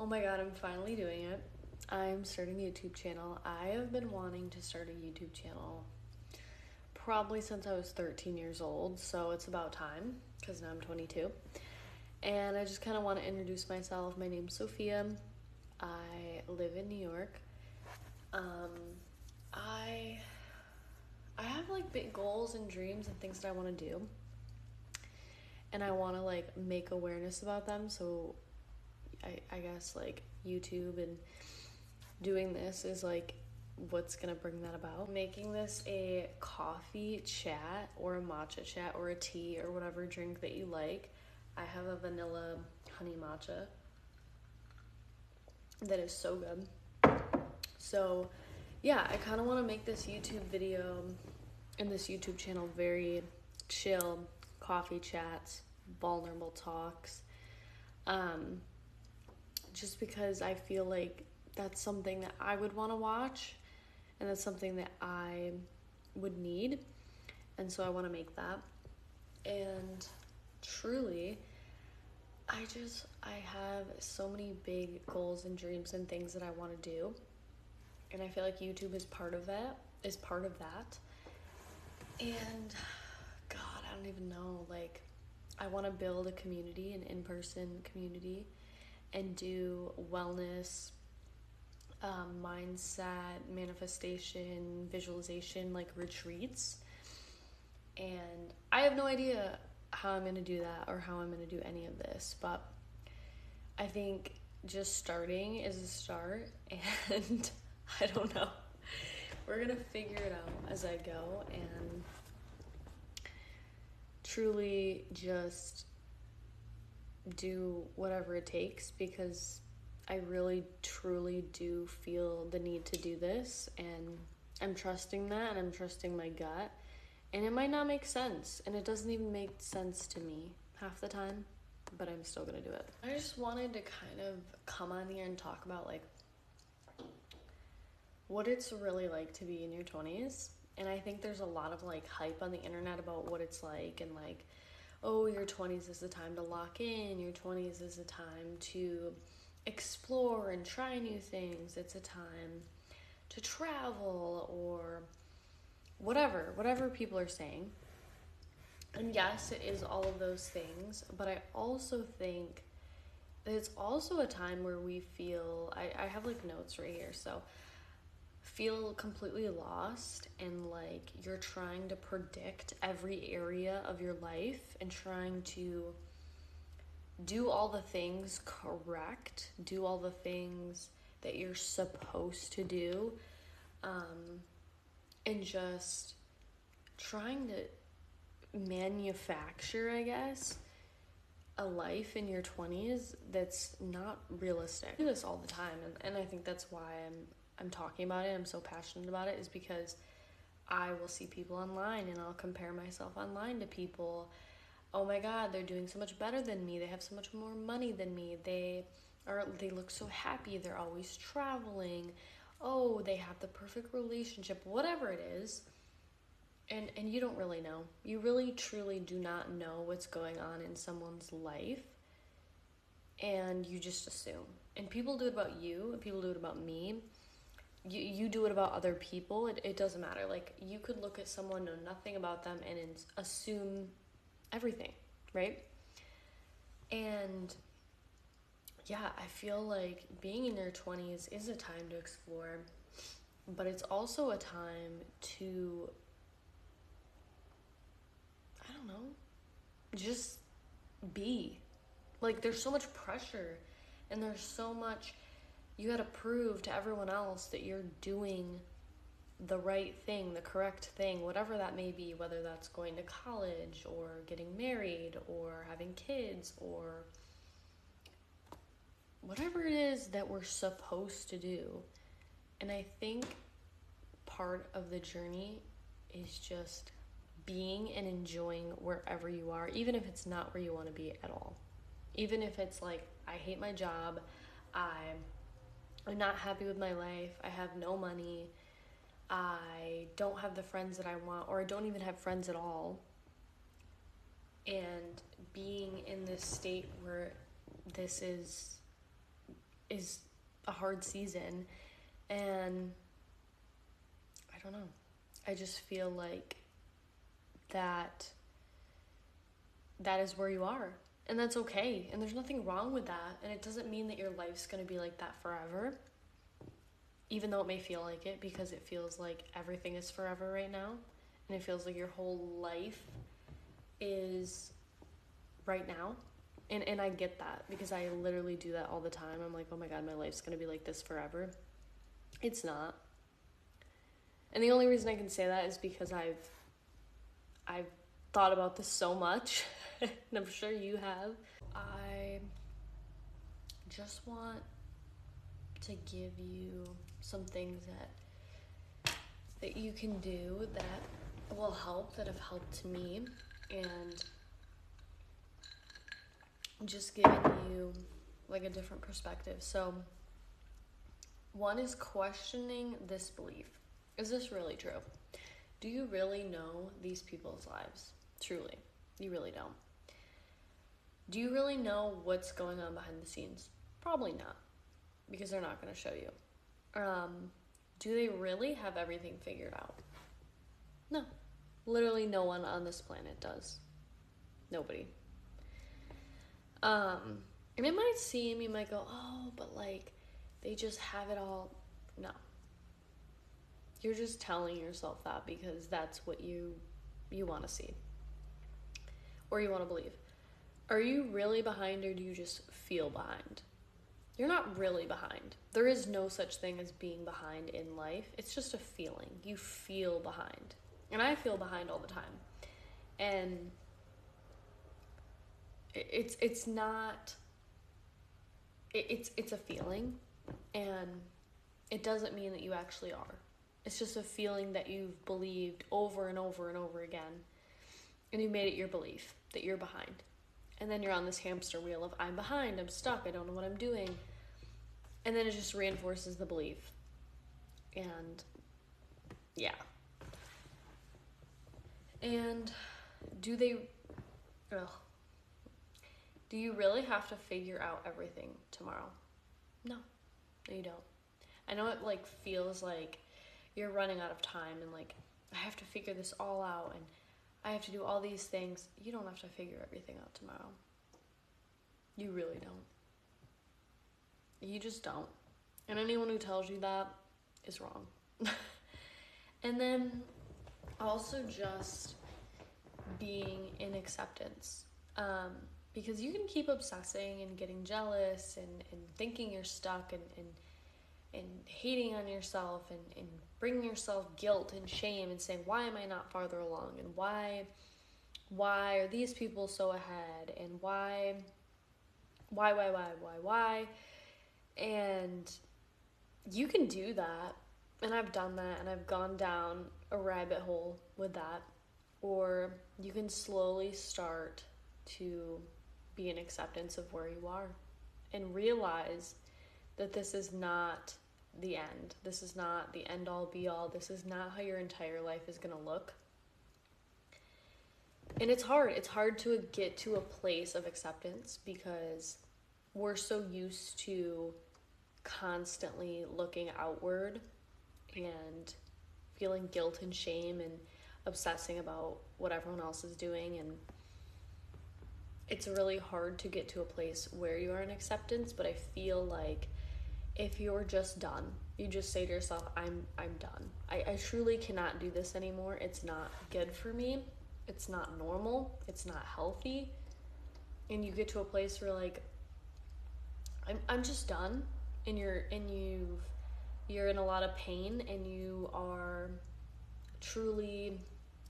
Oh my god, I'm finally doing it. I'm starting a YouTube channel. I have been wanting to start a YouTube channel probably since I was 13 years old, so it's about time because now I'm 22. And I just kind of want to introduce myself. My name's Sophia. I live in New York. I have like big goals and dreams and things that I want to do. And I want to like make awareness about them, so I guess like YouTube and doing this is like what's gonna bring that about. Making this a coffee chat or a matcha chat or a tea or whatever drink that you like. I have a vanilla honey matcha that is so good. So yeah, I kind of want to make this YouTube video and this YouTube channel very chill, coffee chats, vulnerable talks. Just because I feel like that's something that I would want to watch and that's something that I would need. And so I want to make that. And truly, I have so many big goals and dreams and things that I want to do. And I feel like YouTube is part of that. And God, I don't even know. Like, I want to build a community, an in-person community, and do wellness, mindset, manifestation, visualization, like retreats. And I have no idea how I'm going to do that or how I'm going to do any of this, but I think just starting is a start, and I don't know. We're going to figure it out as I go and truly just do whatever it takes, because I really truly do feel the need to do this, and I'm trusting that, and I'm trusting my gut. And it might not make sense, and it doesn't even make sense to me half the time, but I'm still gonna do it. I just wanted to kind of come on here and talk about like what it's really like to be in your 20s. And I think there's a lot of like hype on the internet about what it's like, and like, oh, your 20s is the time to lock in, your 20s is the time to explore and try new things, it's a time to travel, or whatever people are saying. And yes, it is all of those things, but I also think that it's also a time where we feel, I have like notes right here, so feel completely lost, and like you're trying to predict every area of your life and trying to do all the things correct, do all the things that you're supposed to do, and just trying to manufacture, I guess, a life in your 20s that's not realistic. I do this all the time, and I think that's why I'm talking about it. I'm so passionate about it, is because I will see people online and I'll compare myself online to people. Oh my god, they're doing so much better than me. They have so much more money than me. They look so happy. They're always traveling. Oh, they have the perfect relationship. Whatever it is. And you don't really know. You really truly do not know what's going on in someone's life, and you just assume. And people do it about you, and people do it about me. You do it about other people. It doesn't matter. Like, you could look at someone, know nothing about them, and assume everything, right? And yeah, I feel like being in your 20s is a time to explore, but it's also a time to, I don't know, just be. Like, there's so much pressure, and there's so much, you gotta prove to everyone else that you're doing the right thing, the correct thing, whatever that may be, whether that's going to college or getting married or having kids or whatever it is that we're supposed to do. And I think part of the journey is just being and enjoying wherever you are, even if it's not where you want to be at all. Even if it's like, I hate my job, I'm not happy with my life, I have no money, I don't have the friends that I want, or I don't even have friends at all. And being in this state where this is is a hard season, and I don't know. I just feel like that is where you are, and that's okay, and there's nothing wrong with that, and it doesn't mean that your life's going to be like that forever, even though it may feel like it, because it feels like everything is forever right now, and it feels like your whole life is right now. And I get that, because I literally do that all the time. I'm like, oh my god, my life's gonna be like this forever. It's not. And the only reason I can say that is because I've thought about this so much, and I'm sure you have. I just want to give you some things that you can do that will help, that have helped me, and just giving you like a different perspective. So one is questioning this belief. Is this really true? Do you really know these people's lives? Truly, you really don't. Do you really know what's going on behind the scenes? Probably not, because they're not going to show you. Do they really have everything figured out? No. Literally no one on this planet does. Nobody. And it might seem, you might go, oh, but like, they just have it all. No. You're just telling yourself that because that's what you want to see. Or you want to believe. Are you really behind, or do you just feel behind? You're not really behind. There is no such thing as being behind in life. It's just a feeling. You feel behind. And I feel behind all the time. And it's not, it's a feeling, and it doesn't mean that you actually are. It's just a feeling that you've believed over and over and over again, and you made it your belief that you're behind. And then you're on this hamster wheel of, I'm behind, I'm stuck, I don't know what I'm doing. And then it just reinforces the belief. And yeah. And do you really have to figure out everything tomorrow? No, you don't. I know it like feels like you're running out of time, and like, I have to figure this all out, and I have to do all these things. You don't have to figure everything out tomorrow. You really don't. You just don't. And anyone who tells you that is wrong. And then also just being in acceptance. Because you can keep obsessing and getting jealous and thinking you're stuck and hating on yourself and bringing yourself guilt and shame and saying, why am I not farther along? And why are these people so ahead? And why? And you can do that. And I've done that, and I've gone down a rabbit hole with that. Or you can slowly start to be in acceptance of where you are and realize that this is not the end. This is not the end all be all. This is not how your entire life is going to look. And it's hard. It's hard to get to a place of acceptance because we're so used to constantly looking outward and feeling guilt and shame and obsessing about what everyone else is doing. And it's really hard to get to a place where you are in acceptance. But I feel like if you're just done, you just say to yourself, I'm done. I truly cannot do this anymore. It's not good for me. It's not normal. It's not healthy. And you get to a place where like, I'm just done. And you're in a lot of pain, and you are truly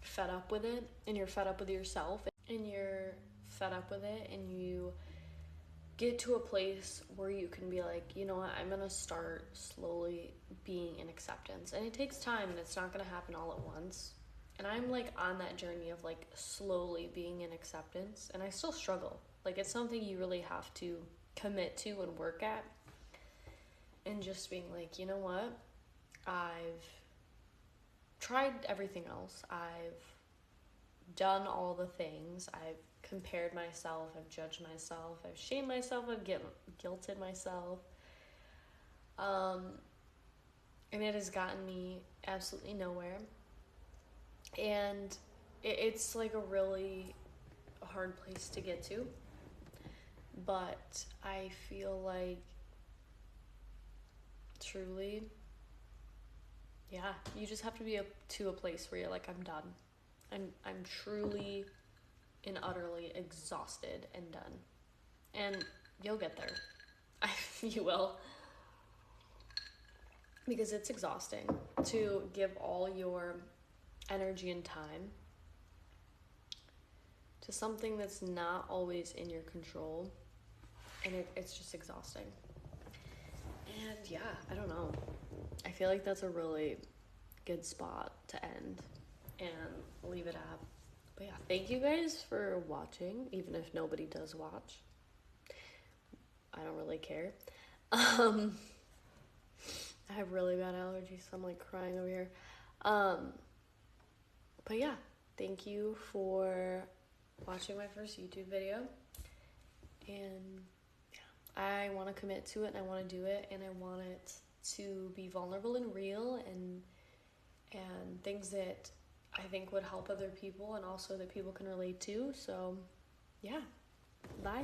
fed up with it, and you're fed up with yourself, and you're fed up with it, and you get to a place where you can be like, you know what, I'm gonna start slowly being in acceptance. And it takes time, and it's not gonna happen all at once. And I'm like on that journey of like slowly being in acceptance, and I still struggle. Like, it's something you really have to commit to and work at. And just being like, you know what, I've tried everything else. I've done all the things. I've compared myself. I've judged myself. I've shamed myself. I've guilted myself. And it has gotten me absolutely nowhere. And it's like a really hard place to get to. But I feel like truly, yeah, you just have to be to a place where you're like, I'm done. I'm truly and utterly exhausted and done. And you'll get there. You will. Because it's exhausting to give all your energy and time to something that's not always in your control. And it's just exhausting. And yeah, I don't know. I feel like that's a really good spot to end and leave it at. But yeah, thank you guys for watching, even if nobody does watch. I don't really care. I have really bad allergies, so I'm like crying over here. But yeah, thank you for watching my first YouTube video. And yeah, I want to commit to it and I want to do it and I want it to be vulnerable and real and things that I think would help other people and also that people can relate to. So yeah, bye.